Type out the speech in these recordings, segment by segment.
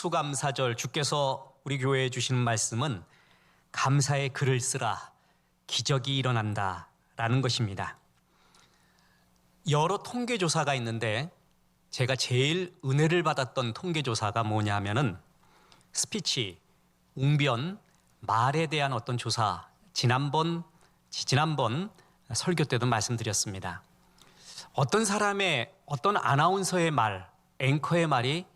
추수감사절 주께서 우리 교회에 주시는 말씀은 감사의 글을 쓰라 기적이 일어난다 라는 것입니다. 여러 통계조사가 있는데 제가 제일 은혜를 받았던 통계조사가 뭐냐면은 스피치, 웅변, 말에 대한 어떤 조사, 지난번 설교 때도 말씀드렸습니다. 어떤 사람의 어떤 아나운서의 말, 앵커의 말이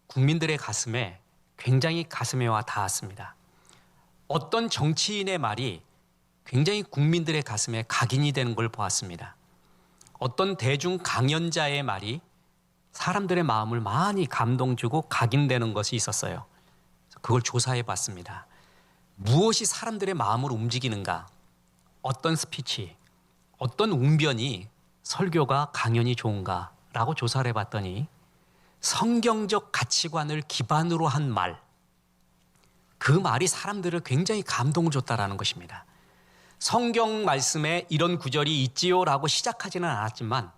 국민들의 가슴에 굉장히 가슴에 와 닿았습니다. 어떤 정치인의 말이 굉장히 국민들의 가슴에 각인이 되는 걸 보았습니다. 어떤 대중 강연자의 말이 사람들의 마음을 많이 감동 주고 각인되는 것이 있었어요. 그걸 조사해 봤습니다. 무엇이 사람들의 마음을 움직이는가? 어떤 스피치, 어떤 웅변이 설교가 강연이 좋은가라고 조사를 해봤더니 성경적 가치관을 기반으로 한 말, 그 말이 사람들을 굉장히 감동을 줬다라는 것입니다. 성경 말씀에 이런 구절이 있지요라고 시작하지는 않았지만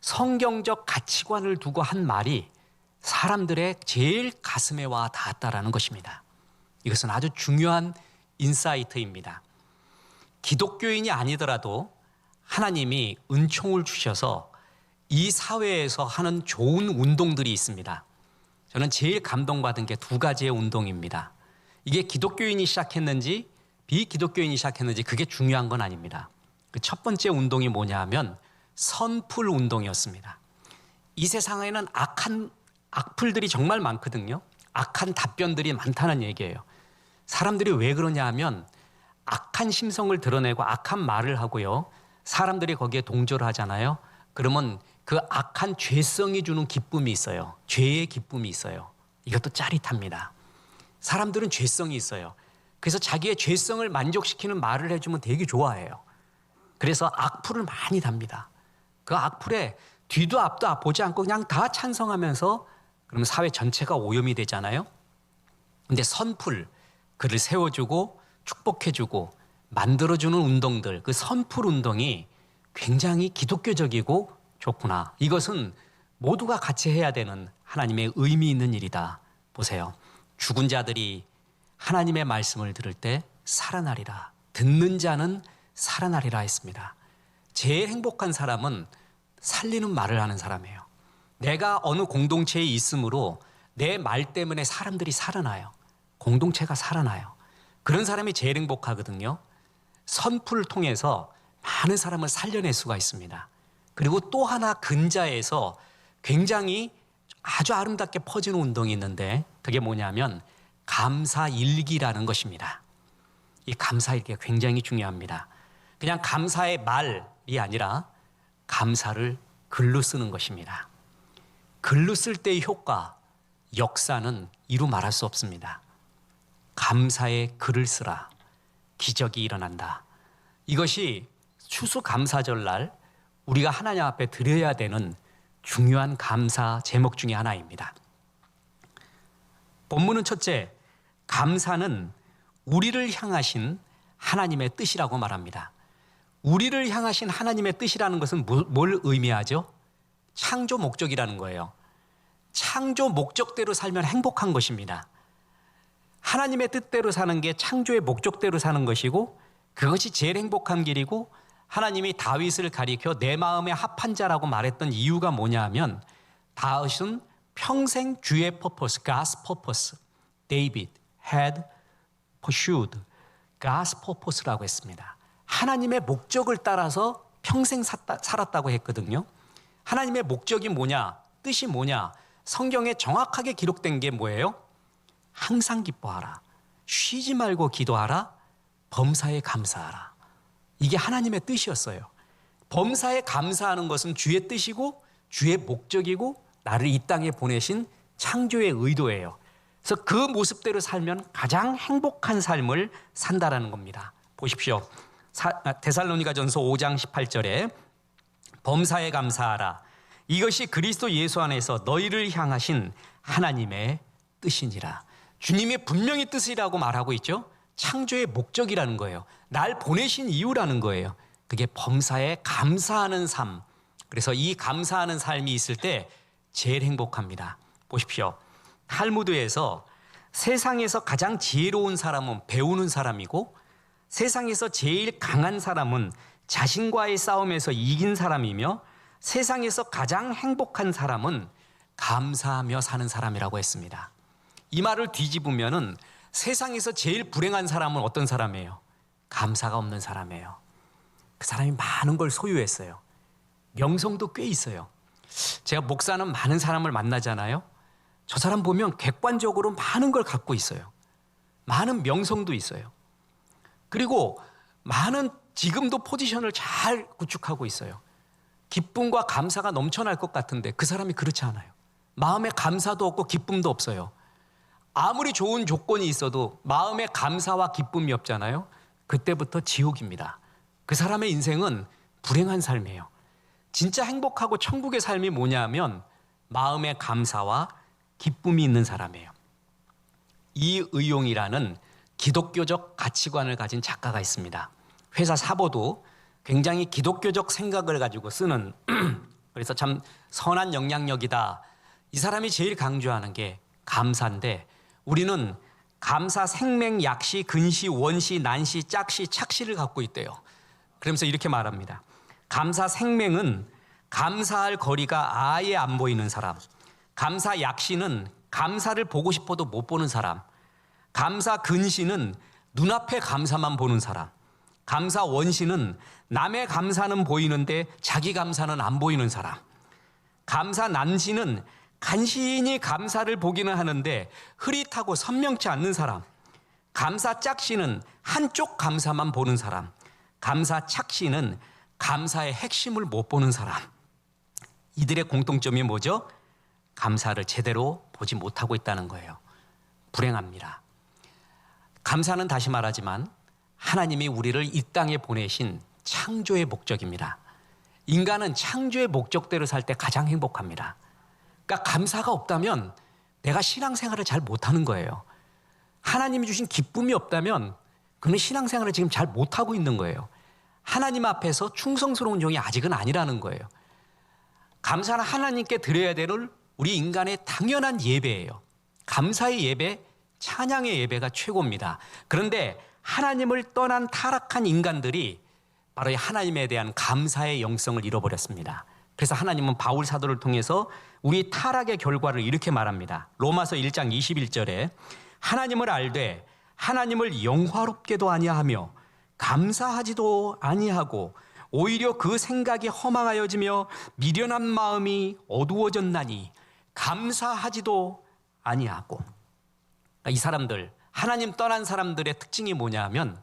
성경적 가치관을 두고 한 말이 사람들의 제일 가슴에 와 닿았다라는 것입니다. 이것은 아주 중요한 인사이트입니다. 기독교인이 아니더라도 하나님이 은총을 주셔서 이 사회에서 하는 좋은 운동들이 있습니다. 저는 제일 감동받은 게 두 가지의 운동입니다. 이게 기독교인이 시작했는지 비기독교인이 시작했는지 그게 중요한 건 아닙니다. 그 첫 번째 운동이 뭐냐 하면 선풀 운동이었습니다. 이 세상에는 악플들이 정말 많거든요. 악한 답변들이 많다는 얘기예요. 사람들이 왜 그러냐 하면 악한 심성을 드러내고 악한 말을 하고요. 사람들이 거기에 동조를 하잖아요. 그러면 그 악한 죄성이 주는 기쁨이 있어요. 죄의 기쁨이 있어요. 이것도 짜릿합니다. 사람들은 죄성이 있어요. 그래서 자기의 죄성을 만족시키는 말을 해주면 되게 좋아해요. 그래서 악플을 많이 답니다. 그 악플에 뒤도 앞도 보지 않고 그냥 다 찬성하면서 그러면 사회 전체가 오염이 되잖아요. 근데 선풀, 그를 세워주고 축복해주고 만들어주는 운동들, 그 선풀 운동이 굉장히 기독교적이고 좋구나. 이것은 모두가 같이 해야 되는 하나님의 의미 있는 일이다. 보세요. 죽은 자들이 하나님의 말씀을 들을 때 살아나리라. 듣는 자는 살아나리라 했습니다. 제일 행복한 사람은 살리는 말을 하는 사람이에요. 내가 어느 공동체에 있으므로 내 말 때문에 사람들이 살아나요. 공동체가 살아나요. 그런 사람이 제일 행복하거든요. 선풀을 통해서 많은 사람을 살려낼 수가 있습니다. 그리고 또 하나 근자에서 굉장히 아주 아름답게 퍼지는 운동이 있는데 그게 뭐냐면 감사일기라는 것입니다. 이 감사일기가 굉장히 중요합니다. 그냥 감사의 말이 아니라 감사를 글로 쓰는 것입니다. 글로 쓸 때의 효과, 역사는 이루 말할 수 없습니다. 감사의 글을 쓰라. 기적이 일어난다. 이것이 추수감사절날 우리가 하나님 앞에 드려야 되는 중요한 감사 제목 중에 하나입니다. 본문은 첫째, 감사는 우리를 향하신 하나님의 뜻이라고 말합니다. 우리를 향하신 하나님의 뜻이라는 것은 뭘 의미하죠? 창조 목적이라는 거예요. 창조 목적대로 살면 행복한 것입니다. 하나님의 뜻대로 사는 게 창조의 목적대로 사는 것이고 그것이 제일 행복한 길이고 하나님이 다윗을 가리켜 내 마음에 합한 자라고 말했던 이유가 뭐냐 하면 다윗은 평생 주의 purpose, God's purpose, David had pursued God's purpose라고 했습니다. 하나님의 목적을 따라서 평생 살았다고 했거든요. 하나님의 목적이 뭐냐? 뜻이 뭐냐? 성경에 정확하게 기록된 게 뭐예요? 항상 기뻐하라. 쉬지 말고 기도하라. 범사에 감사하라. 이게 하나님의 뜻이었어요. 범사에 감사하는 것은 주의 뜻이고 주의 목적이고 나를 이 땅에 보내신 창조의 의도예요. 그래서 그 모습대로 살면 가장 행복한 삶을 산다라는 겁니다. 보십시오. 데살로니가전서 5장 18절에 범사에 감사하라. 이것이 그리스도 예수 안에서 너희를 향하신 하나님의 뜻이니라. 주님이 분명히 뜻이라고 말하고 있죠. 창조의 목적이라는 거예요. 날 보내신 이유라는 거예요. 그게 범사에 감사하는 삶. 그래서 이 감사하는 삶이 있을 때 제일 행복합니다. 보십시오. 탈무드에서 세상에서 가장 지혜로운 사람은 배우는 사람이고 세상에서 제일 강한 사람은 자신과의 싸움에서 이긴 사람이며 세상에서 가장 행복한 사람은 감사하며 사는 사람이라고 했습니다. 이 말을 뒤집으면은 세상에서 제일 불행한 사람은 어떤 사람이에요? 감사가 없는 사람이에요. 그 사람이 많은 걸 소유했어요. 명성도 꽤 있어요. 제가 목사는 많은 사람을 만나잖아요. 저 사람 보면 객관적으로 많은 걸 갖고 있어요. 많은 명성도 있어요. 그리고 많은 지금도 포지션을 잘 구축하고 있어요. 기쁨과 감사가 넘쳐날 것 같은데 그 사람이 그렇지 않아요. 마음에 감사도 없고 기쁨도 없어요. 아무리 좋은 조건이 있어도 마음에 감사와 기쁨이 없잖아요. 그때부터 지옥입니다. 그 사람의 인생은 불행한 삶이에요. 진짜 행복하고 천국의 삶이 뭐냐면 마음에 감사와 기쁨이 있는 사람이에요. 이의용이라는 기독교적 가치관을 가진 작가가 있습니다. 회사 사보도 굉장히 기독교적 생각을 가지고 쓰는 그래서 참 선한 영향력이다. 이 사람이 제일 강조하는 게 감사인데 우리는 감사 생맹 약시 근시 원시 난시 짝시 착시를 갖고 있대요. 그러면서 이렇게 말합니다. 감사 생맹은 감사할 거리가 아예 안 보이는 사람, 감사 약시는 감사를 보고 싶어도 못 보는 사람, 감사 근시는 눈앞에 감사만 보는 사람, 감사 원시는 남의 감사는 보이는데 자기 감사는 안 보이는 사람, 감사 난시는 간신히 감사를 보기는 하는데 흐릿하고 선명치 않는 사람, 감사 짝시는 한쪽 감사만 보는 사람, 감사 착시는 감사의 핵심을 못 보는 사람. 이들의 공통점이 뭐죠? 감사를 제대로 보지 못하고 있다는 거예요. 불행합니다. 감사는 다시 말하지만 하나님이 우리를 이 땅에 보내신 창조의 목적입니다. 인간은 창조의 목적대로 살 때 가장 행복합니다. 그러니까 감사가 없다면 내가 신앙생활을 잘 못하는 거예요. 하나님이 주신 기쁨이 없다면 그는 신앙생활을 지금 잘 못하고 있는 거예요. 하나님 앞에서 충성스러운 종이 아직은 아니라는 거예요. 감사는 하나님께 드려야 될 우리 인간의 당연한 예배예요. 감사의 예배, 찬양의 예배가 최고입니다. 그런데 하나님을 떠난 타락한 인간들이 바로 이 하나님에 대한 감사의 영성을 잃어버렸습니다. 그래서 하나님은 바울 사도를 통해서 우리 타락의 결과를 이렇게 말합니다. 로마서 1장 21절에 하나님을 알되 하나님을 영화롭게도 아니하며 감사하지도 아니하고 오히려 그 생각이 허망하여지며 미련한 마음이 어두워졌나니 감사하지도 아니하고. 이 사람들, 하나님 떠난 사람들의 특징이 뭐냐면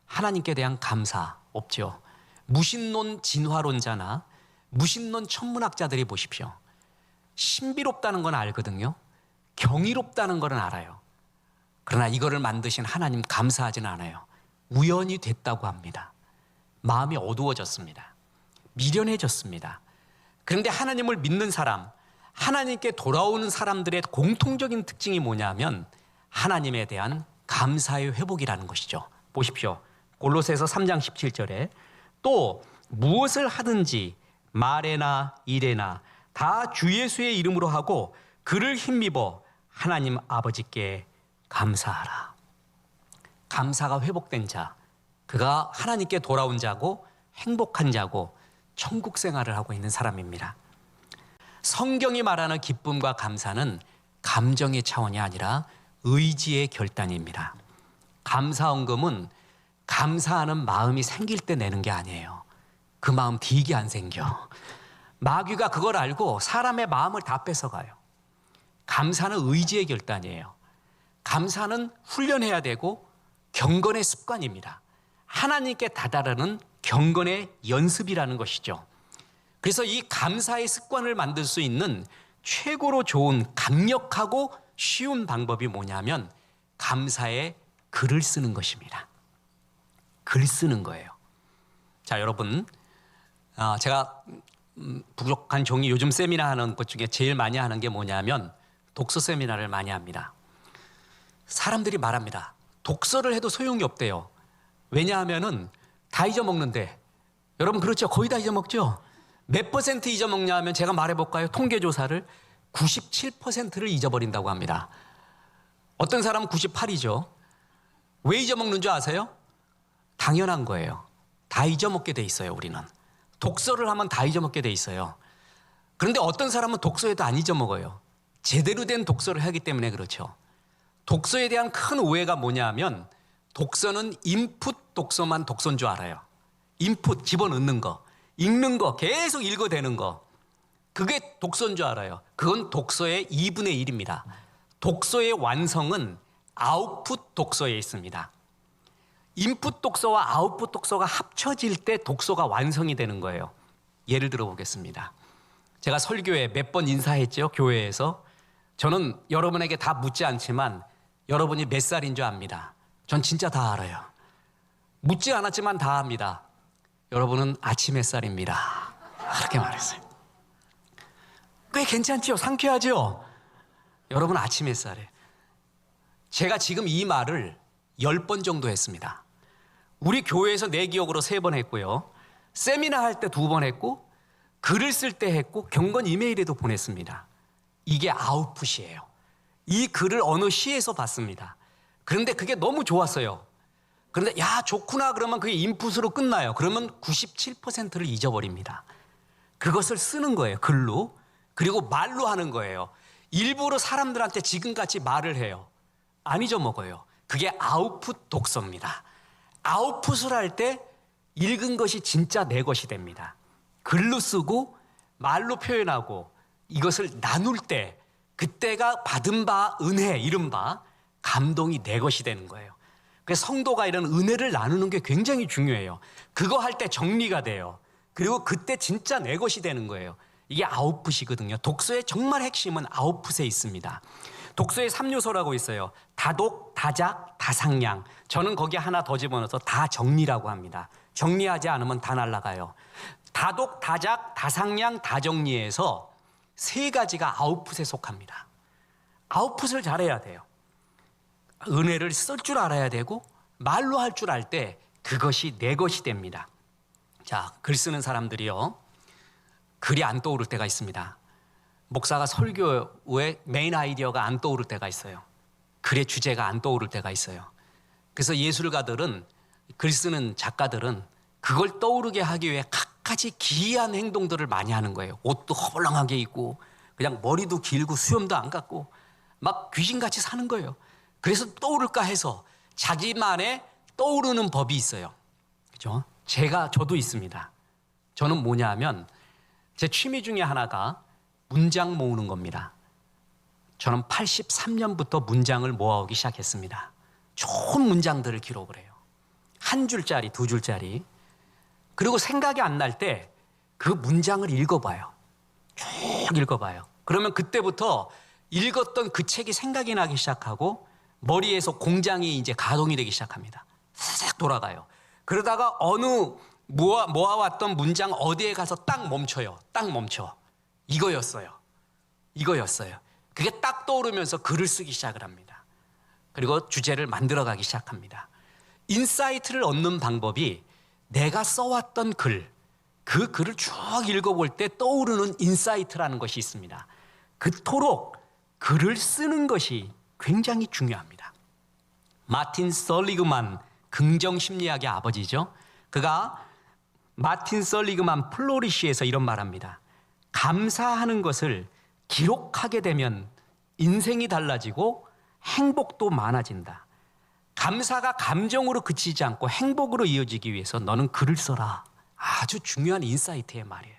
하나님께 대한 감사 없죠. 무신론 진화론자나 무신론 천문학자들이 보십시오. 신비롭다는 건 알거든요. 경이롭다는 건 알아요. 그러나 이거를 만드신 하나님 감사하지는 않아요. 우연이 됐다고 합니다. 마음이 어두워졌습니다. 미련해졌습니다. 그런데 하나님을 믿는 사람, 하나님께 돌아오는 사람들의 공통적인 특징이 뭐냐면 하나님에 대한 감사의 회복이라는 것이죠. 보십시오. 골로새서 3장 17절에 또 무엇을 하든지 말에나 일에나 다 주 예수의 이름으로 하고 그를 힘입어 하나님 아버지께 감사하라. 감사가 회복된 자, 그가 하나님께 돌아온 자고 행복한 자고 천국 생활을 하고 있는 사람입니다. 성경이 말하는 기쁨과 감사는 감정의 차원이 아니라 의지의 결단입니다. 감사헌금은 감사하는 마음이 생길 때 내는 게 아니에요. 그 마음 되게 안 생겨. 마귀가 그걸 알고 사람의 마음을 다 뺏어가요. 감사는 의지의 결단이에요. 감사는 훈련해야 되고 경건의 습관입니다. 하나님께 다다르는 경건의 연습이라는 것이죠. 그래서 이 감사의 습관을 만들 수 있는 최고로 좋은 강력하고 쉬운 방법이 뭐냐면 감사의 글을 쓰는 것입니다. 글 쓰는 거예요. 자, 여러분, 제가 부족한 종이 요즘 세미나 하는 것 중에 제일 많이 하는 게 뭐냐면 독서 세미나를 많이 합니다. 사람들이 말합니다. 독서를 해도 소용이 없대요. 왜냐하면은 다 잊어먹는데. 여러분 그렇죠? 거의 다 잊어먹죠? 몇 퍼센트 잊어먹냐 하면 제가 말해볼까요? 통계조사를 97%를 잊어버린다고 합니다. 어떤 사람은 98이죠. 왜 잊어먹는 줄 아세요? 당연한 거예요. 다 잊어먹게 돼 있어요, 우리는. 독서를 하면 다 잊어먹게 돼 있어요. 그런데 어떤 사람은 독서에도 안 잊어먹어요. 제대로 된 독서를 하기 때문에 그렇죠. 독서에 대한 큰 오해가 뭐냐 하면 독서는 인풋 독서만 독서인 줄 알아요. 인풋, 집어넣는 거, 읽는 거, 계속 읽어대는 거. 그게 독서인 줄 알아요. 그건 독서의 2분의 1입니다. 독서의 완성은 아웃풋 독서에 있습니다. 인풋 독서와 아웃풋 독서가 합쳐질 때 독서가 완성이 되는 거예요. 예를 들어 보겠습니다. 제가 설교에 몇 번 인사했죠, 교회에서. 저는 여러분에게 다 묻지 않지만 여러분이 몇 살인 줄 압니다. 전 진짜 다 알아요. 묻지 않았지만 다 압니다. 여러분은 아침 햇살입니다. 그렇게 말했어요. 꽤 괜찮죠? 상쾌하죠? 여러분 아침 햇살에. 제가 지금 이 말을 10번 정도 했습니다. 우리 교회에서 내 기억으로 3번 했고요. 세미나 할 때 2번 했고, 글을 쓸 때 했고, 경건 이메일에도 보냈습니다. 이게 아웃풋이에요. 이 글을 어느 시에서 봤습니다. 그런데 그게 너무 좋았어요. 그런데 야 좋구나 그러면 그게 인풋으로 끝나요. 그러면 97%를 잊어버립니다. 그것을 쓰는 거예요, 글로. 그리고 말로 하는 거예요. 일부러 사람들한테 지금같이 말을 해요. 안 잊어먹어요. 그게 아웃풋 독서입니다. 아웃풋을 할 때 읽은 것이 진짜 내 것이 됩니다. 글로 쓰고 말로 표현하고 이것을 나눌 때 그때가 받은 바 은혜, 이른바 감동이 내 것이 되는 거예요. 그래서 성도가 이런 은혜를 나누는 게 굉장히 중요해요. 그거 할 때 정리가 돼요. 그리고 그때 진짜 내 것이 되는 거예요. 이게 아웃풋이거든요. 독서의 정말 핵심은 아웃풋에 있습니다. 독서의 3요소라고 있어요. 다독, 다작, 다상량. 저는 거기에 하나 더 집어넣어서 다정리라고 합니다. 정리하지 않으면 다 날아가요. 다독, 다작, 다상량, 다정리에서 3가지가 아웃풋에 속합니다. 아웃풋을 잘해야 돼요. 은혜를 쓸 줄 알아야 되고 말로 할 줄 알 때 그것이 내 것이 됩니다. 자, 글 쓰는 사람들이요, 글이 안 떠오를 때가 있습니다. 목사가 설교에 메인 아이디어가 안 떠오를 때가 있어요. 글의 주제가 안 떠오를 때가 있어요. 그래서 예술가들은, 글 쓰는 작가들은 그걸 떠오르게 하기 위해 갖가지 기이한 행동들을 많이 하는 거예요. 옷도 허벌렁하게 입고 그냥 머리도 길고 수염도 안 깎고 막 귀신같이 사는 거예요. 그래서 떠오를까 해서 자기만의 떠오르는 법이 있어요. 그죠? 저도 있습니다. 저는 뭐냐 하면 제 취미 중에 하나가 문장 모으는 겁니다. 저는 83년부터 문장을 모아오기 시작했습니다. 좋은 문장들을 기록을 해요. 1줄짜리, 2줄짜리. 그리고 생각이 안 날 때 그 문장을 읽어봐요. 쭉 읽어봐요. 그러면 그때부터 읽었던 그 책이 생각이 나기 시작하고 머리에서 공장이 이제 가동이 되기 시작합니다. 싹 돌아가요. 그러다가 어느 모아왔던 문장 어디에 가서 딱 멈춰요. 딱 멈춰. 이거였어요. 그게 딱 떠오르면서 글을 쓰기 시작을 합니다. 그리고 주제를 만들어가기 시작합니다. 인사이트를 얻는 방법이 내가 써왔던 글, 그 글을 쭉 읽어볼 때 떠오르는 인사이트라는 것이 있습니다. 그토록 글을 쓰는 것이 굉장히 중요합니다. 마틴 설리그만, 긍정심리학의 아버지죠. 그가 마틴 설리그만 플로리시에서 이런 말합니다. 감사하는 것을 기록하게 되면 인생이 달라지고 행복도 많아진다. 감사가 감정으로 그치지 않고 행복으로 이어지기 위해서 너는 글을 써라. 아주 중요한 인사이트의 말이에요.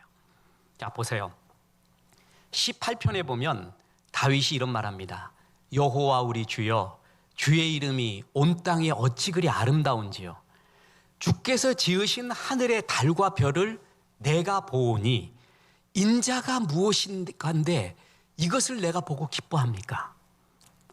자, 보세요. 18편에 보면 다윗이 이런 말합니다. 여호와 우리 주여, 주의 이름이 온 땅에 어찌 그리 아름다운지요. 주께서 지으신 하늘의 달과 별을 내가 보오니 인자가 무엇인가인데 이것을 내가 보고 기뻐합니까?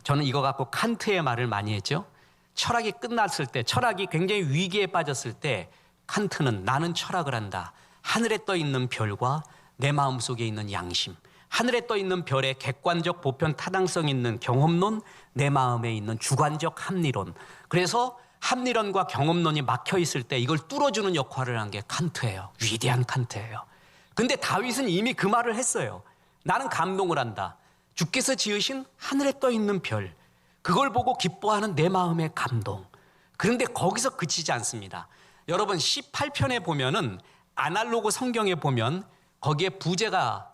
저는 이거 갖고 칸트의 말을 많이 했죠. 철학이 끝났을 때, 철학이 굉장히 위기에 빠졌을 때 칸트는 나는 철학을 한다. 하늘에 떠 있는 별과 내 마음속에 있는 양심, 하늘에 떠 있는 별의 객관적 보편 타당성 있는 경험론, 내 마음에 있는 주관적 합리론. 그래서 합리론과 경험론이 막혀 있을 때 이걸 뚫어주는 역할을 한 게 칸트예요. 위대한 칸트예요. 근데 다윗은 이미 그 말을 했어요. 나는 감동을 한다. 주께서 지으신 하늘에 떠 있는 별, 그걸 보고 기뻐하는 내 마음의 감동. 그런데 거기서 그치지 않습니다. 여러분 18편에 보면은 아날로그 성경에 보면 거기에 부제가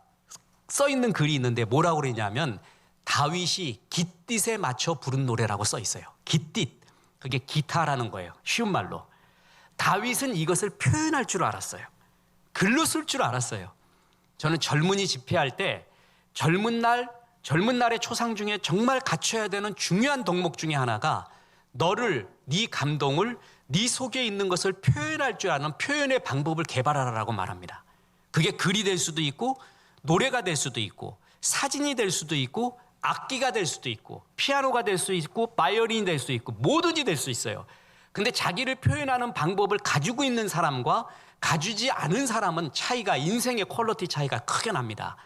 써 있는 글이 있는데 뭐라고 그러냐면 다윗이 깃딧에 맞춰 부른 노래라고 써 있어요. 깃딧. 그게 기타라는 거예요. 쉬운 말로. 다윗은 이것을 표현할 줄 알았어요. 글로 쓸 줄 알았어요. 저는 젊은이 집회할 때 젊은 날의 초상 중에 정말 갖춰야 되는 중요한 덕목 중에 하나가 너를, 네 감동을, 네 속에 있는 것을 표현할 줄 아는 표현의 방법을 개발하라고 말합니다. 그게 글이 될 수도 있고 노래가 될 수도 있고 사진이 될 수도 있고 악기가 될 수도 있고 피아노가 될 수 있고 바이올린이 될 수 있고 뭐든지 될 수 있어요. 근데 자기를 표현하는 방법을 가지고 있는 사람과 가지지 않은 사람은 차이가, 인생의 퀄리티 차이가 크게 납니다.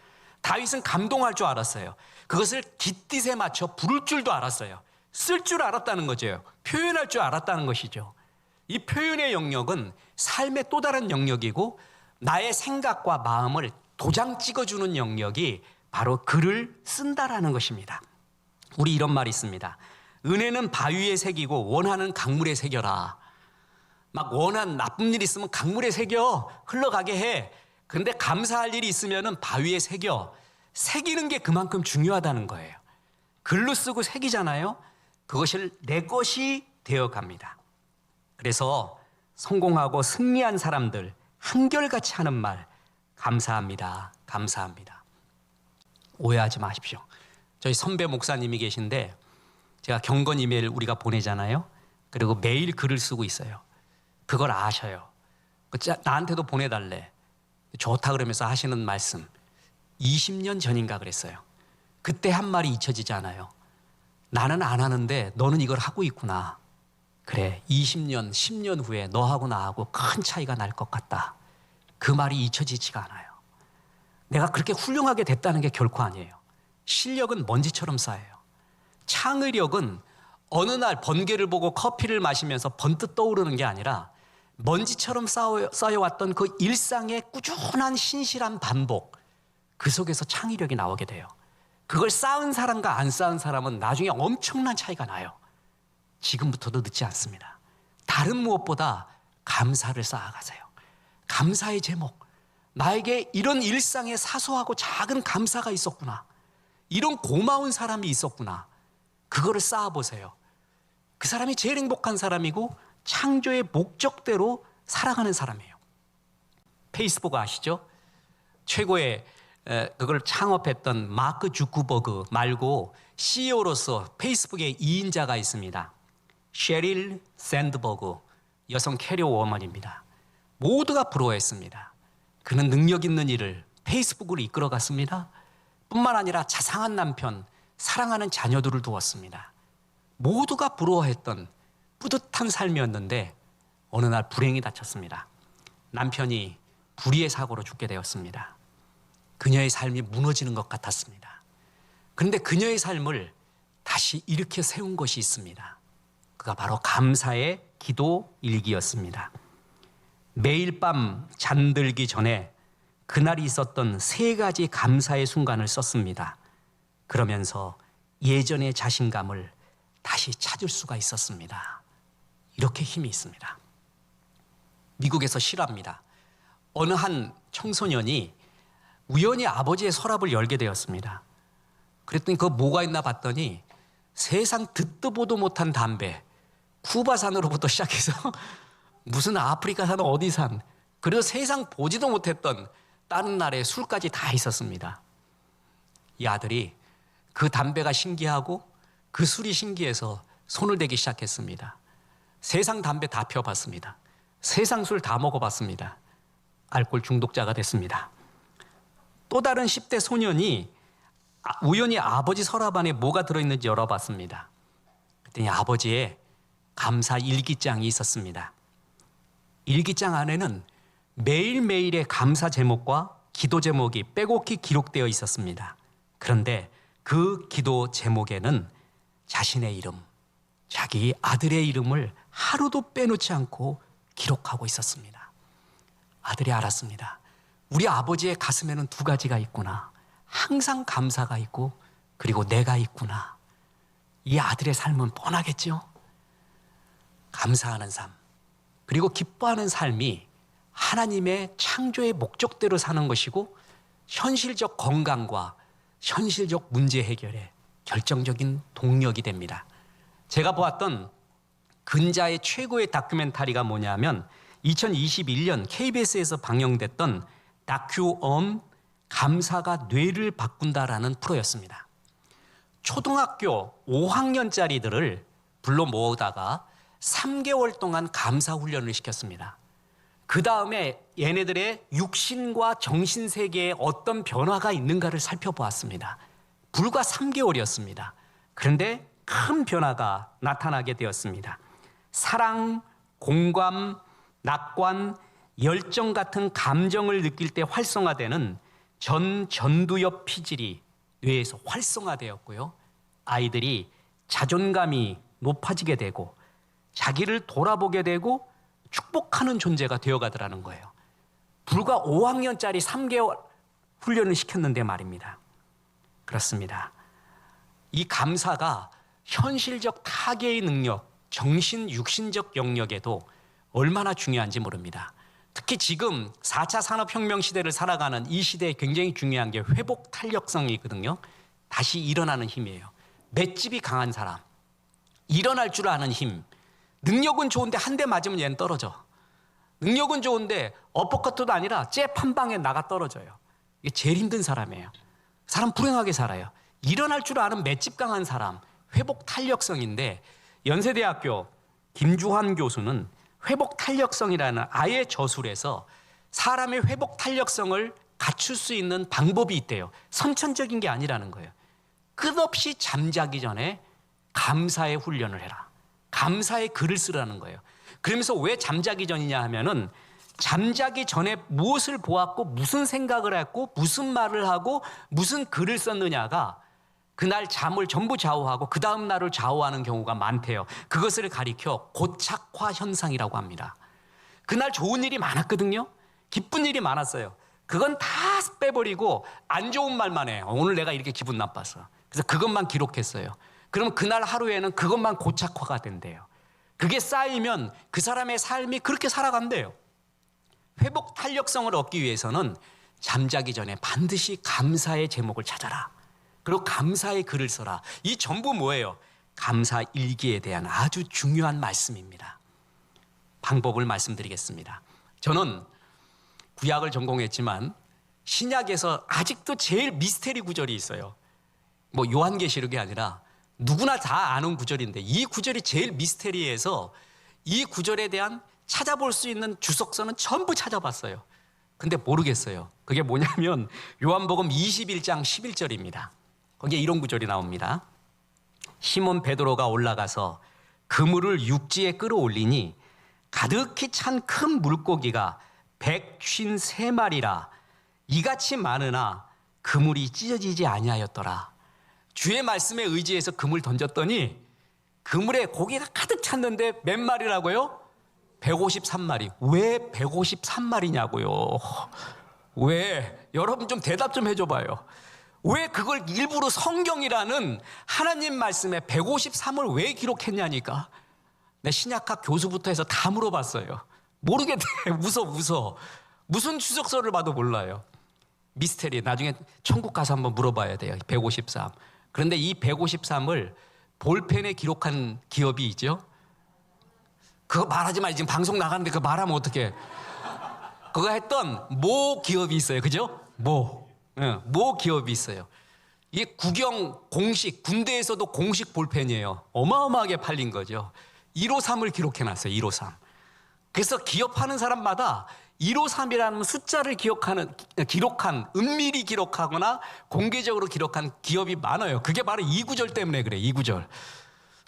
다윗은 감동할 줄 알았어요. 그것을 깃딧에 맞춰 부를 줄도 알았어요. 쓸 줄 알았다는 거죠. 표현할 줄 알았다는 것이죠. 이 표현의 영역은 삶의 또 다른 영역이고 나의 생각과 마음을 도장 찍어주는 영역이 바로 글을 쓴다라는 것입니다. 우리 이런 말이 있습니다. 은혜는 바위에 새기고 원하는 강물에 새겨라. 막 원한 나쁜 일 있으면 강물에 새겨 흘러가게 해. 근데 감사할 일이 있으면 바위에 새겨. 새기는 게 그만큼 중요하다는 거예요. 글로 쓰고 새기잖아요. 그것을 내 것이 되어갑니다. 그래서 성공하고 승리한 사람들 한결같이 하는 말, 감사합니다. 감사합니다. 오해하지 마십시오. 저희 선배 목사님이 계신데 제가 경건 이메일 우리가 보내잖아요. 그리고 매일 글을 쓰고 있어요. 그걸 아셔요. 나한테도 보내달래. 좋다 그러면서 하시는 말씀 20년 전인가 그랬어요. 그때 한 말이 잊혀지지 않아요. 나는 안 하는데 너는 이걸 하고 있구나. 그래, 20년, 10년 후에 너하고 나하고 큰 차이가 날 것 같다. 그 말이 잊혀지지가 않아요. 내가 그렇게 훌륭하게 됐다는 게 결코 아니에요. 실력은 먼지처럼 쌓여요. 창의력은 어느 날 번개를 보고 커피를 마시면서 번뜩 떠오르는 게 아니라 먼지처럼 쌓여왔던 그 일상의 꾸준한 신실한 반복, 그 속에서 창의력이 나오게 돼요. 그걸 쌓은 사람과 안 쌓은 사람은 나중에 엄청난 차이가 나요. 지금부터도 늦지 않습니다. 다른 무엇보다 감사를 쌓아가세요. 감사의 제목, 나에게 이런 일상의 사소하고 작은 감사가 있었구나. 이런 고마운 사람이 있었구나. 그거를 쌓아보세요. 그 사람이 제일 행복한 사람이고 창조의 목적대로 살아가는 사람이에요. 페이스북 아시죠? 최고의 그걸 창업했던 마크 주크버그 말고 CEO로서 페이스북의 2인자가 있습니다. 셰릴 샌드버그, 여성 캐리어 워먼입니다. 모두가 부러워했습니다. 그는 능력 있는 일을 페이스북으로 이끌어갔습니다. 뿐만 아니라 자상한 남편, 사랑하는 자녀들을 두었습니다. 모두가 부러워했던 뿌듯한 삶이었는데 어느 날 불행이 닥쳤습니다. 남편이 불의의 사고로 죽게 되었습니다. 그녀의 삶이 무너지는 것 같았습니다. 그런데 그녀의 삶을 다시 일으켜 세운 것이 있습니다. 그가 바로 감사의 기도 일기였습니다. 매일 밤 잠들기 전에 그날이 있었던 3가지 감사의 순간을 썼습니다. 그러면서 예전의 자신감을 다시 찾을 수가 있었습니다. 이렇게 힘이 있습니다. 미국에서 실화입니다. 어느 한 청소년이 우연히 아버지의 서랍을 열게 되었습니다. 그랬더니 그거 뭐가 있나 봤더니 세상 듣도 보도 못한 담배, 쿠바산으로부터 시작해서 무슨 아프리카산 어디산, 그리고 세상 보지도 못했던 다른 나라의 술까지 다 있었습니다. 이 아들이 그 담배가 신기하고 그 술이 신기해서 손을 대기 시작했습니다. 세상 담배 다 피워봤습니다. 세상 술 다 먹어봤습니다. 알코올 중독자가 됐습니다. 또 다른 10대 소년이 우연히 아버지 서랍 안에 뭐가 들어있는지 열어봤습니다. 그랬더니 아버지의 감사 일기장이 있었습니다. 일기장 안에는 매일매일의 감사 제목과 기도 제목이 빼곡히 기록되어 있었습니다. 그런데 그 기도 제목에는 자신의 이름, 자기 아들의 이름을 하루도 빼놓지 않고 기록하고 있었습니다. 아들이 알았습니다. 우리 아버지의 가슴에는 2가지가 있구나. 항상 감사가 있고 그리고 내가 있구나. 이 아들의 삶은 뻔하겠죠. 감사하는 삶, 그리고 기뻐하는 삶이 하나님의 창조의 목적대로 사는 것이고 현실적 건강과 현실적 문제 해결에 결정적인 동력이 됩니다. 제가 보았던 근자의 최고의 다큐멘터리가 뭐냐면 2021년 KBS에서 방영됐던 다큐엄 감사가 뇌를 바꾼다라는 프로였습니다. 초등학교 5학년짜리들을 불러 모으다가 3개월 동안 감사 훈련을 시켰습니다. 그 다음에 얘네들의 육신과 정신 세계에 어떤 변화가 있는가를 살펴보았습니다. 불과 3개월이었습니다. 그런데 큰 변화가 나타나게 되었습니다. 사랑, 공감, 낙관, 열정 같은 감정을 느낄 때 활성화되는 전두엽 피질이 뇌에서 활성화되었고요. 아이들이 자존감이 높아지게 되고 자기를 돌아보게 되고 축복하는 존재가 되어가더라는 거예요. 불과 5학년짜리 3개월 훈련을 시켰는데 말입니다. 그렇습니다. 이 감사가 현실적 타개의 능력, 정신, 육신적 영역에도 얼마나 중요한지 모릅니다. 특히 지금 4차 산업혁명 시대를 살아가는 이 시대에 굉장히 중요한 게 회복 탄력성이거든요. 다시 일어나는 힘이에요. 맷집이 강한 사람, 일어날 줄 아는 힘. 능력은 좋은데 한 대 맞으면 얘는 떨어져. 능력은 좋은데 어퍼커트도 아니라 잽 한 방에 나가 떨어져요. 이게 제일 힘든 사람이에요. 사람 불행하게 살아요. 일어날 줄 아는 맷집 강한 사람, 회복 탄력성인데 연세대학교 김주환 교수는 회복 탄력성이라는 아예 저술에서 사람의 회복 탄력성을 갖출 수 있는 방법이 있대요. 선천적인 게 아니라는 거예요. 끝없이 잠자기 전에 감사의 훈련을 해라. 감사의 글을 쓰라는 거예요. 그러면서 왜 잠자기 전이냐 하면은 잠자기 전에 무엇을 보았고 무슨 생각을 했고 무슨 말을 하고 무슨 글을 썼느냐가 그날 잠을 전부 좌우하고 그 다음 날을 좌우하는 경우가 많대요. 그것을 가리켜 고착화 현상이라고 합니다. 그날 좋은 일이 많았거든요. 기쁜 일이 많았어요. 그건 다 빼버리고 안 좋은 말만 해요. 오늘 내가 이렇게 기분 나빴어. 그래서 그것만 기록했어요. 그럼 그날 하루에는 그것만 고착화가 된대요. 그게 쌓이면 그 사람의 삶이 그렇게 살아간대요. 회복 탄력성을 얻기 위해서는 잠자기 전에 반드시 감사의 제목을 찾아라. 그리고 감사의 글을 써라. 이 전부 뭐예요? 감사 일기에 대한 아주 중요한 말씀입니다. 방법을 말씀드리겠습니다. 저는 구약을 전공했지만 신약에서 아직도 제일 미스테리 구절이 있어요. 뭐 요한계시록이 아니라 누구나 다 아는 구절인데 이 구절이 제일 미스테리해서 이 구절에 대한 찾아볼 수 있는 주석서는 전부 찾아봤어요. 근데 모르겠어요. 그게 뭐냐면 요한복음 21장 11절입니다. 거기에 이런 구절이 나옵니다. 시몬 베드로가 올라가서 그물을 육지에 끌어올리니 가득히 찬 큰 물고기가 153마리라 이같이 많으나 그물이 찢어지지 아니하였더라. 주의 말씀에 의지해서 그물 던졌더니 그물에 고기가 가득 찼는데 몇 마리라고요? 153마리. 왜 153마리냐고요? 왜? 여러분 좀 대답 좀 해줘봐요. 왜 그걸 일부러 성경이라는 하나님 말씀에 153을 왜 기록했냐니까. 내 신약학 교수부터 해서 다 물어봤어요. 모르겠대. 웃어. 무슨 주석서를 봐도 몰라요. 미스테리. 나중에 천국 가서 한번 물어봐야 돼요. 153. 그런데 이 153을 볼펜에 기록한 기업이 있죠. 그거 말하지 마. 지금 방송 나가는데 그거 말하면 어떡해. 그거 했던 모 기업이 있어요. 그죠? 모 기업이 있어요. 이게 국영 공식, 군대에서도 공식 볼펜이에요. 어마어마하게 팔린 거죠. 153을 기록해놨어요. 153. 그래서 기업하는 사람마다 153이라는 숫자를 기록한, 은밀히 기록하거나 공개적으로 기록한 기업이 많아요. 그게 바로 이 구절 때문에 그래, 이 구절.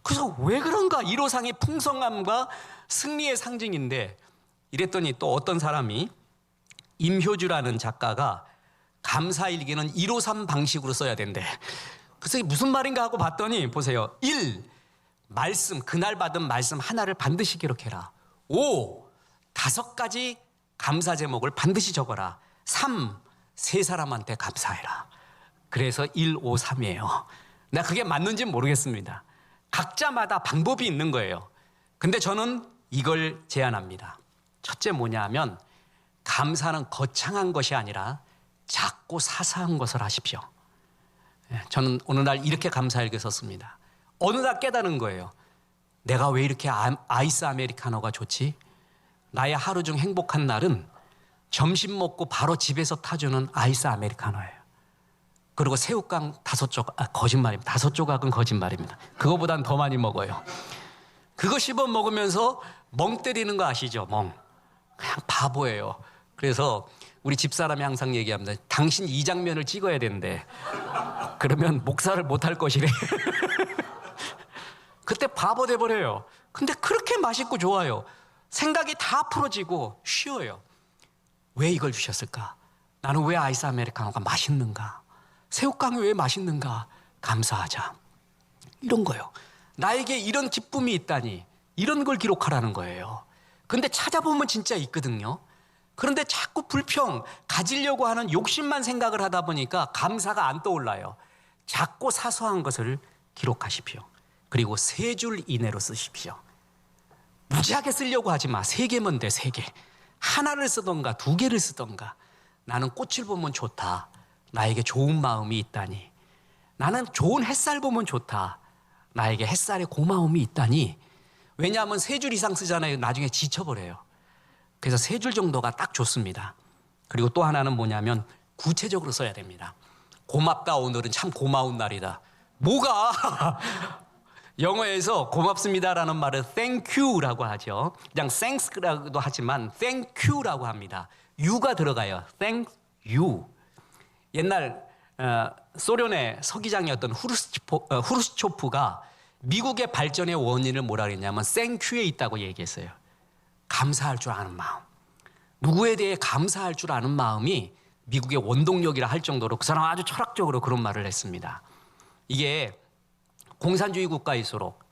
그래서 왜 그런가? 153이 풍성함과 승리의 상징인데 이랬더니 또 어떤 사람이 임효주라는 작가가 감사일기는 153 방식으로 써야 된대. 그래서 이게 무슨 말인가 하고 봤더니 보세요. 1. 말씀, 그날 받은 말씀 하나를 반드시 기록해라. 5. 5가지 감사 제목을 반드시 적어라. 3. 세 사람한테 감사해라. 그래서 153이에요. 나 그게 맞는지는 모르겠습니다. 각자마다 방법이 있는 거예요. 근데 저는 이걸 제안합니다. 첫째 뭐냐 하면 감사는 거창한 것이 아니라 작고 사소한 것을 하십시오. 저는 어느 날 이렇게 감사일기 썼습니다. 어느 날 깨달은 거예요. 내가 왜 이렇게 아이스 아메리카노가 좋지? 나의 하루 중 행복한 날은 점심 먹고 바로 집에서 타주는 아이스 아메리카노예요. 그리고 새우깡 5조각, 거짓말입니다. 5조각은 거짓말입니다. 그거보단 더 많이 먹어요. 그거 씹어 먹으면서 멍 때리는 거 아시죠? 멍. 그냥 바보예요. 그래서 우리 집사람이 항상 얘기합니다. 당신 이 장면을 찍어야 된대. 그러면 목사를 못할 것이래. 그때 바보 돼버려요. 근데 그렇게 맛있고 좋아요. 생각이 다 풀어지고 쉬워요. 왜 이걸 주셨을까? 나는 왜 아이스 아메리카노가 맛있는가? 새우깡이 왜 맛있는가? 감사하자. 이런 거요. 나에게 이런 기쁨이 있다니, 이런 걸 기록하라는 거예요. 근데 찾아보면 진짜 있거든요. 그런데 자꾸 불평, 가지려고 하는 욕심만 생각을 하다 보니까 감사가 안 떠올라요. 작고 사소한 것을 기록하십시오. 그리고 3줄 이내로 쓰십시오. 무지하게 쓰려고 하지 마. 3개면 돼, 3개. 하나를 쓰던가 2개를 쓰던가. 나는 꽃을 보면 좋다. 나에게 좋은 마음이 있다니. 나는 좋은 햇살 보면 좋다. 나에게 햇살의 고마움이 있다니. 왜냐하면 3줄 이상 쓰잖아요. 나중에 지쳐버려요. 그래서 3줄 정도가 딱 좋습니다. 그리고 또 하나는 뭐냐면 구체적으로 써야 됩니다. 고맙다, 오늘은 참 고마운 날이다. 뭐가? 영어에서 고맙습니다라는 말을 thank you라고 하죠. 그냥 thanks라고도 하지만 thank you라고 합니다. you가 들어가요. thank you. 옛날 소련의 서기장이었던 후르시초프가 미국의 발전의 원인을 뭐라 그랬냐면 thank you에 있다고 얘기했어요. 감사할 줄 아는 마음. 누구에 대해 감사할 줄 아는 마음이 미국의 원동력이라 할 정도로 그 사람은 아주 철학적으로 그런 말을 했습니다. 이게 공산주의 국가일수록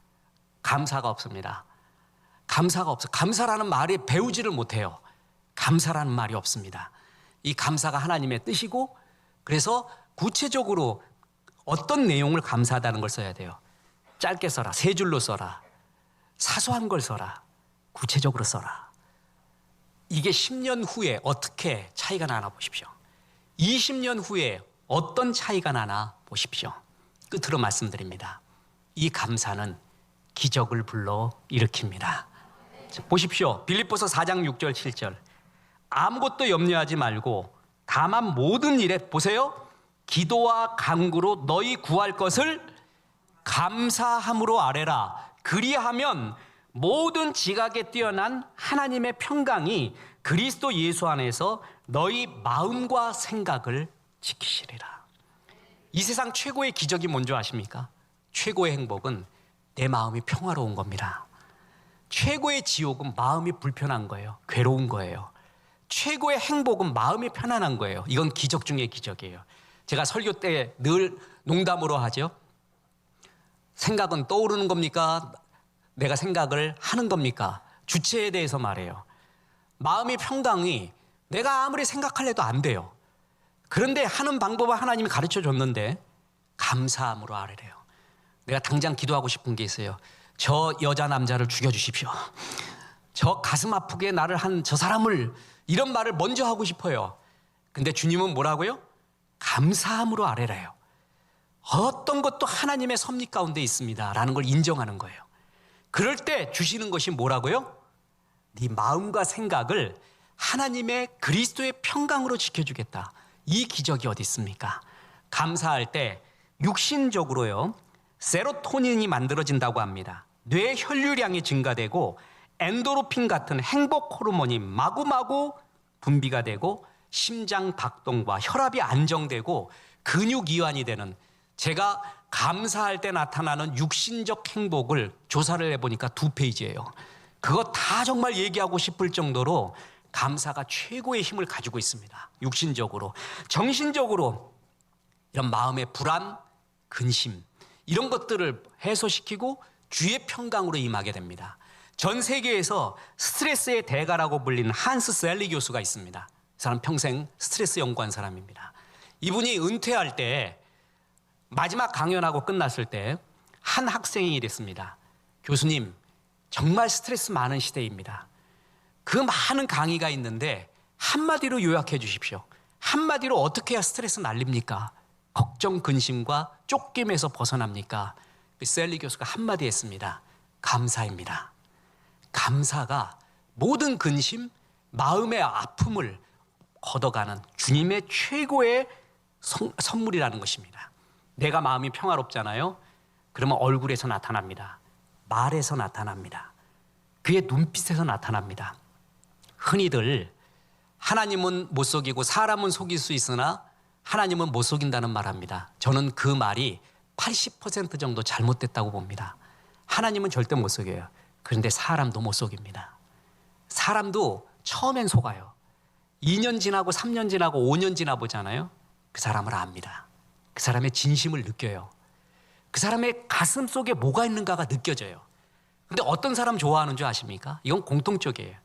감사가 없습니다. 감사가 없어. 감사라는 말이 배우지를 못해요. 감사라는 말이 없습니다. 이 감사가 하나님의 뜻이고 그래서 구체적으로 어떤 내용을 감사하다는 걸 써야 돼요. 짧게 써라. 3줄로 써라. 사소한 걸 써라. 구체적으로 써라. 이게 10년 후에 어떻게 차이가 나나 보십시오. 20년 후에 어떤 차이가 나나 보십시오. 끝으로 말씀드립니다. 이 감사는 기적을 불러 일으킵니다. 보십시오. 빌립보서 4장 6절 7절. 아무것도 염려하지 말고 다만 모든 일에 보세요. 기도와 간구로 너희 구할 것을 감사함으로 아뢰라. 그리하면 모든 지각에 뛰어난 하나님의 평강이 그리스도 예수 안에서 너희 마음과 생각을 지키시리라. 이 세상 최고의 기적이 뭔지 아십니까? 최고의 행복은 내 마음이 평화로운 겁니다. 최고의 지옥은 마음이 불편한 거예요. 괴로운 거예요. 최고의 행복은 마음이 편안한 거예요. 이건 기적 중의 기적이에요. 제가 설교 때 늘 농담으로 하죠. 생각은 떠오르는 겁니까? 내가 생각을 하는 겁니까? 주체에 대해서 말해요. 마음의 평강이 내가 아무리 생각할래도 안 돼요. 그런데 하는 방법을 하나님이 가르쳐 줬는데 감사함으로 아뢰래요. 내가 당장 기도하고 싶은 게 있어요. 저 여자 남자를 죽여주십시오. 저 가슴 아프게 나를 한 저 사람을, 이런 말을 먼저 하고 싶어요. 근데 주님은 뭐라고요? 감사함으로 아뢰래요. 어떤 것도 하나님의 섭리 가운데 있습니다 라는 걸 인정하는 거예요. 그럴 때 주시는 것이 뭐라고요? 네 마음과 생각을 하나님의 그리스도의 평강으로 지켜주겠다. 이 기적이 어디 있습니까? 감사할 때 육신적으로요, 세로토닌이 만들어진다고 합니다. 뇌 혈류량이 증가되고 엔도르핀 같은 행복 호르몬이 마구마구 분비가 되고 심장 박동과 혈압이 안정되고 근육 이완이 되는, 제가 감사할 때 나타나는 육신적 행복을 조사를 해보니까 2페이지예요. 그거 다 정말 얘기하고 싶을 정도로 감사가 최고의 힘을 가지고 있습니다. 육신적으로. 정신적으로 이런 마음의 불안, 근심 이런 것들을 해소시키고 주의 평강으로 임하게 됩니다. 전 세계에서 스트레스의 대가라고 불리는 한스 셀리 교수가 있습니다. 그 사람 평생 스트레스 연구한 사람입니다. 이분이 은퇴할 때 마지막 강연하고 끝났을 때 한 학생이 이랬습니다. 교수님, 정말 스트레스 많은 시대입니다. 그 많은 강의가 있는데 한마디로 요약해 주십시오. 한마디로 어떻게 해야 스트레스 날립니까? 걱정, 근심과 쫓김에서 벗어납니까? 셀리 교수가 한마디 했습니다. 감사입니다. 감사가 모든 근심, 마음의 아픔을 걷어가는 주님의 최고의 선물이라는 것입니다. 내가 마음이 평화롭잖아요. 그러면 얼굴에서 나타납니다. 말에서 나타납니다. 그의 눈빛에서 나타납니다. 흔히들 하나님은 못 속이고 사람은 속일 수 있으나 하나님은 못 속인다는 말합니다. 저는 그 말이 80% 정도 잘못됐다고 봅니다. 하나님은 절대 못 속여요. 그런데 사람도 못 속입니다. 사람도 처음엔 속아요. 2년 지나고 3년 지나고 5년 지나 보잖아요. 그 사람을 압니다. 그 사람의 진심을 느껴요. 그 사람의 가슴 속에 뭐가 있는가가 느껴져요. 근데 어떤 사람 좋아하는 줄 아십니까? 이건 공통적이에요.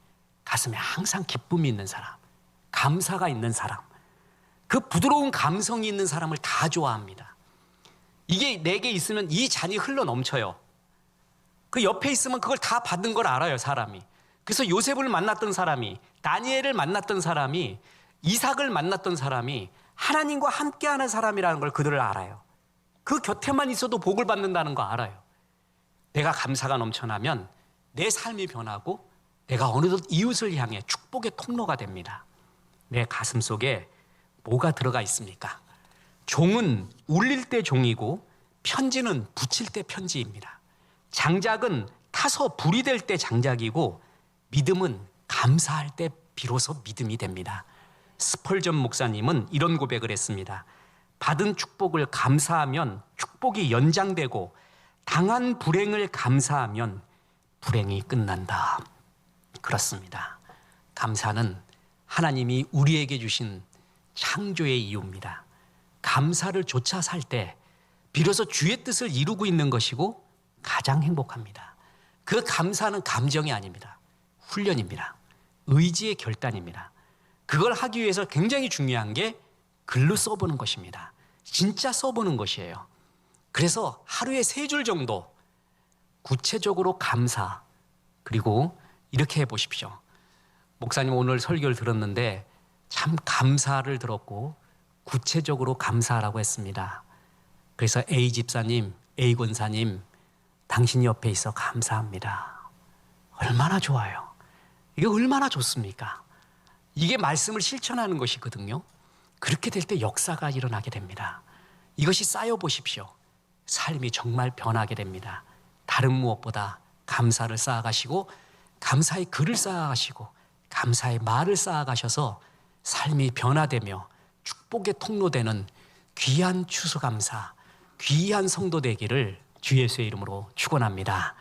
가슴에 항상 기쁨이 있는 사람, 감사가 있는 사람, 그 부드러운 감성이 있는 사람을 다 좋아합니다. 이게 내게 있으면 이 잔이 흘러 넘쳐요. 그 옆에 있으면 그걸 다 받은 걸 알아요, 사람이. 그래서 요셉을 만났던 사람이, 다니엘을 만났던 사람이, 이삭을 만났던 사람이 하나님과 함께하는 사람이라는 걸 그들을 알아요. 그 곁에만 있어도 복을 받는다는 거 알아요. 내가 감사가 넘쳐나면 내 삶이 변하고 내가 어느덧 이웃을 향해 축복의 통로가 됩니다. 내 가슴 속에 뭐가 들어가 있습니까? 종은 울릴 때 종이고 편지는 붙일 때 편지입니다. 장작은 타서 불이 될 때 장작이고 믿음은 감사할 때 비로소 믿음이 됩니다. 스펄전 목사님은 이런 고백을 했습니다. 받은 축복을 감사하면 축복이 연장되고 당한 불행을 감사하면 불행이 끝난다. 그렇습니다. 감사는 하나님이 우리에게 주신 창조의 이유입니다. 감사를 조차 살 때 비로소 주의 뜻을 이루고 있는 것이고 가장 행복합니다. 그 감사는 감정이 아닙니다. 훈련입니다. 의지의 결단입니다. 그걸 하기 위해서 굉장히 중요한 게 글로 써보는 것입니다. 진짜 써보는 것이에요. 그래서 하루에 3줄 정도 구체적으로 감사, 그리고 이렇게 해보십시오. 목사님 오늘 설교를 들었는데 참 감사를 들었고 구체적으로 감사하라고 했습니다. 그래서 A 집사님, A 권사님, 당신 옆에 있어 감사합니다. 얼마나 좋아요. 이게 얼마나 좋습니까? 이게 말씀을 실천하는 것이거든요. 그렇게 될 때 역사가 일어나게 됩니다. 이것이 쌓여 보십시오. 삶이 정말 변하게 됩니다. 다른 무엇보다 감사를 쌓아가시고 감사의 글을 쌓아가시고 감사의 말을 쌓아가셔서 삶이 변화되며 축복의 통로되는 귀한 추수감사, 귀한 성도 되기를 주 예수의 이름으로 축원합니다.